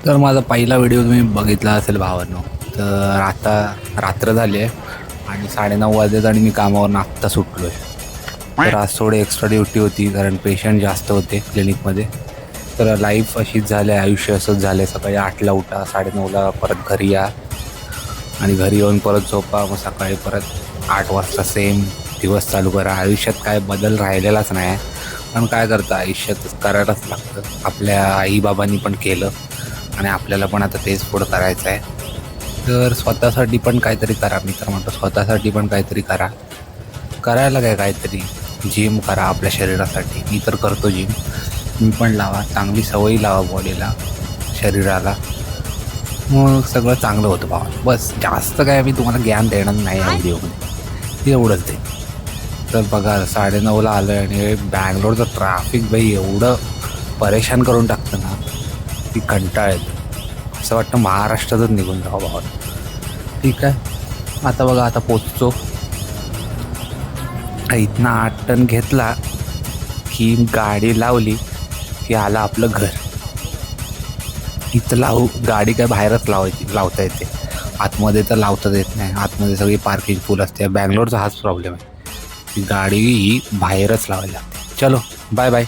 तर माझा पहिला व्हिडिओ तुम्ही बघितला असेल भावांनो. तर आता रात्र झाली आहे आणि 9:30 वाजलेत आणि मी कामावरून आत्ता सुटलो आहे. तर आज थोडी एक्स्ट्रा ड्युटी होती कारण पेशंट जास्त होते क्लिनिकमध्ये. तर लाईफ अशीच झाली आहे, आयुष्य असंच झालं आहे. सकाळी 8ला उठा, 9:30ला परत घरी या आणि घरी येऊन परत झोपा, मग सकाळी परत 8 वाजता सेम दिवस चालू करा. आयुष्यात काय बदल राहिलेलाच नाही आहे. पण काय करतं, आयुष्यात करायलाच लागतं. आपल्या आईबाबांनी पण केलं आणि आपल्याला पण आता तेच पुढं करायचं आहे. तर स्वतःसाठी पण काहीतरी करा. मी तर म्हणतो स्वतःसाठी पण काहीतरी करा. करायला काहीतरी जिम करा आपल्या शरीरासाठी. मी तर करतो जिम. तुम्ही पण लावा, चांगली सवयी लावा बॉडीला, शरीराला. मग सगळं चांगलं होतं भावा. बस जास्त काय मी तुम्हाला ज्ञान देणार नाही या व्हिडिओमध्ये, एवढंच ते. तर बघा 9:30ला आलं आहे आणि बँगलोरचं ट्रॅफिक बाई एवढं परेशान करून टाकतं ना की कंटाळा येतो. असं वाटतं महाराष्ट्रातच निघून जावं भावा. ठीक आहे, आता बघा आता पोचतो. इथनं 8 टन घेतला की गाडी लावली की आलं आपलं घर. इथं गाडी काय बाहेरच लावता येते. आतमध्ये तर लावताच येत नाही. आतमध्ये सगळी पार्किंग फुल असते. बँगलोरचा हाच प्रॉब्लेम आहे की गाडी ही बाहेरच लावायला लागते. चलो, बाय बाय.